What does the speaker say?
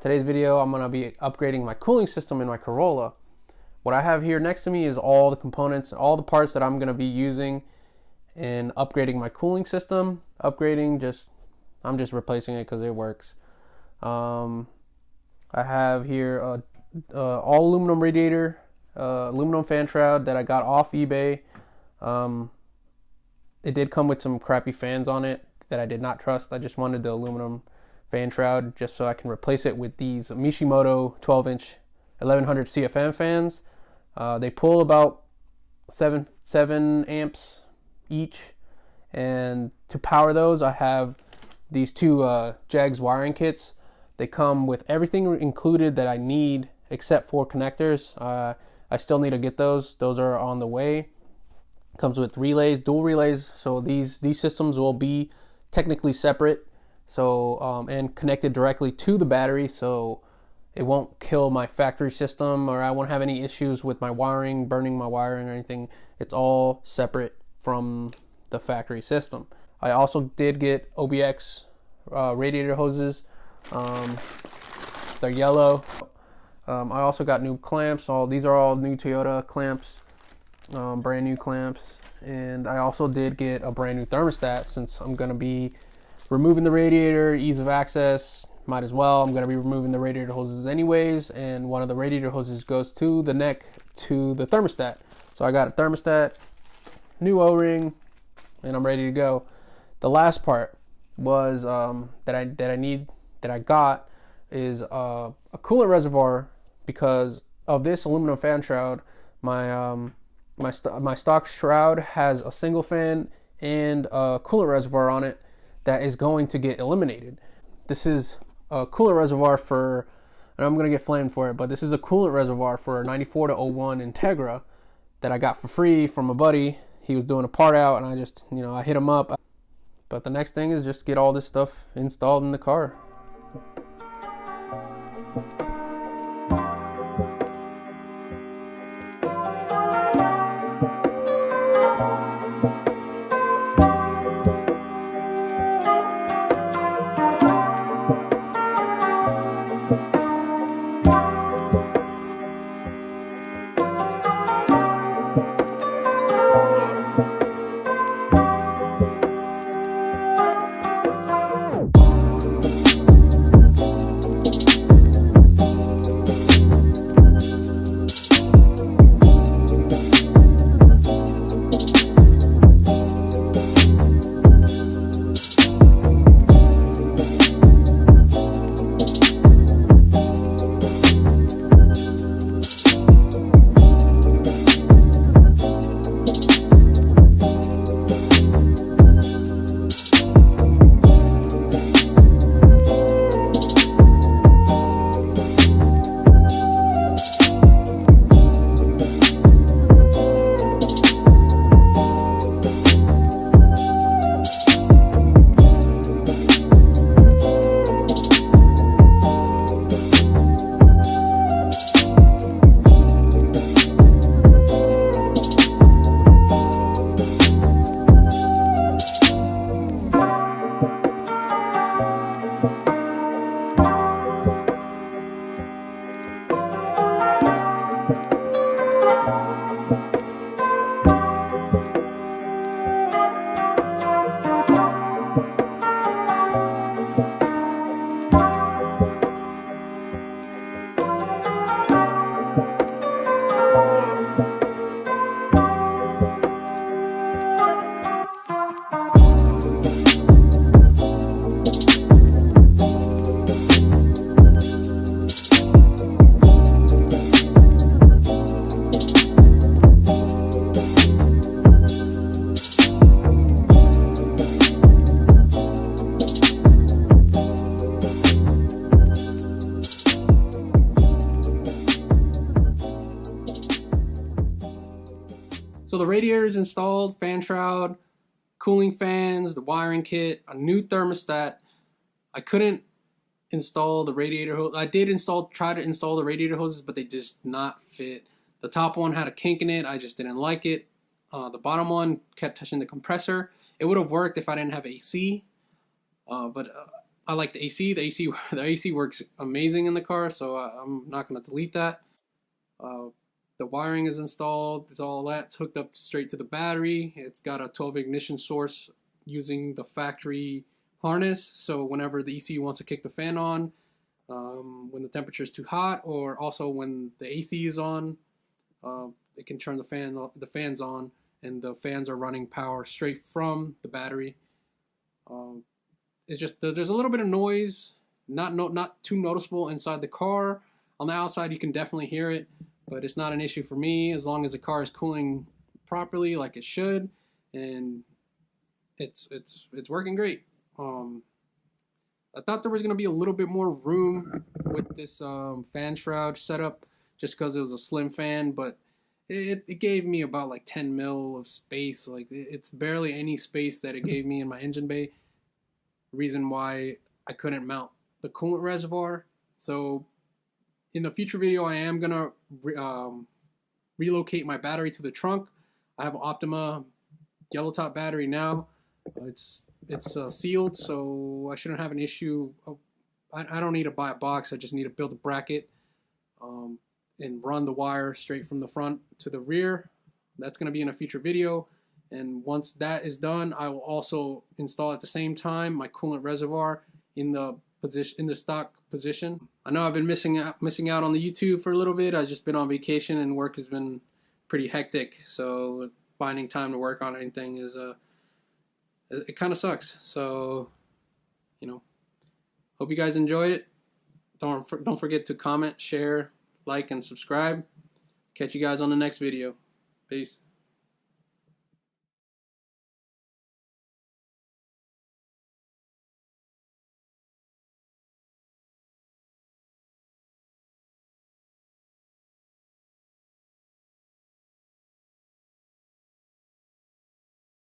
Today's video, I'm going to be upgrading my cooling system in my Corolla. What I have here next to me is all the components, all the parts that I'm going to be using in upgrading my cooling system. I'm just replacing it because it works. I have here a all aluminum radiator, aluminum fan shroud that I got off eBay. It did come with some crappy fans on it that I did not trust. I just wanted the aluminum fan shroud just so I can replace it with these Mishimoto 12-inch 1100 CFM fans. They pull about 7 amps each, and to power those I have these two Jags wiring kits. They come with everything included that I need except for connectors. I still need to get those. Those are on the way. Comes with relays, dual relays, so these systems will be technically separate, so and connected directly to the battery, so it won't kill my factory system, or I won't have any issues with my wiring, burning my wiring or anything. It's all separate from the factory system. I also did get OBX radiator hoses. They're yellow. I also got new clamps. These are all new Toyota clamps, brand new clamps. And I also did get a brand new thermostat since I'm going to be removing the radiator, ease of access, might as well. I'm going to be removing the radiator hoses anyways, and one of the radiator hoses goes to the neck to the thermostat. So I got a thermostat, new O-ring, and I'm ready to go. The last part was that I got is a coolant reservoir. Because of this aluminum fan shroud, my stock shroud has a single fan and a coolant reservoir on it that is going to get eliminated. This is a coolant reservoir for, and I'm going to get flamed for it, but this is a coolant reservoir for a 94 to 01 Integra that I got for free from a buddy. He was doing a part out and I just, I hit him up. But the next thing is just get all this stuff installed in the car. So the radiator is installed, fan shroud, cooling fans, the wiring kit, a new thermostat. I couldn't install the radiator hose. I did try to install the radiator hoses, but they just not fit. The top one had a kink in it. I just didn't like it. The bottom one kept touching the compressor. It would have worked if I didn't have AC, but I like the AC. The AC works amazing in the car, so I'm not going to delete that. Uh, the wiring is installed. It's all that's hooked up straight to the battery. It's got a 12 ignition source using the factory harness. So whenever the ECU wants to kick the fan on, when the temperature is too hot, or also when the AC is on, it can turn the fans on, and the fans are running power straight from the battery. Um, it's just there's a little bit of noise, not too noticeable inside the car. On the outside, you can definitely hear it, but it's not an issue for me as long as the car is cooling properly like it should, and it's working great. I thought there was going to be a little bit more room with this fan shroud setup just because it was a slim fan, but it gave me about like 10 mil of space. Like it's barely any space that it gave me in my engine bay. Reason why I couldn't mount the coolant reservoir. So in the future video, I am going to relocate my battery to the trunk. I have an Optima yellow top battery now. It's sealed, so I shouldn't have an issue. I don't need to buy a box. I just need to build a bracket and run the wire straight from the front to the rear. That's going to be in a future video. And once that is done, I will also install at the same time my coolant reservoir in the stock position. I know I've been missing out on the YouTube for a little bit. I've just been on vacation and work has been pretty hectic. So finding time to work on anything is it kind of sucks. So, hope you guys enjoyed it. Don't forget to comment, share, like, and subscribe. Catch you guys on the next video. Peace.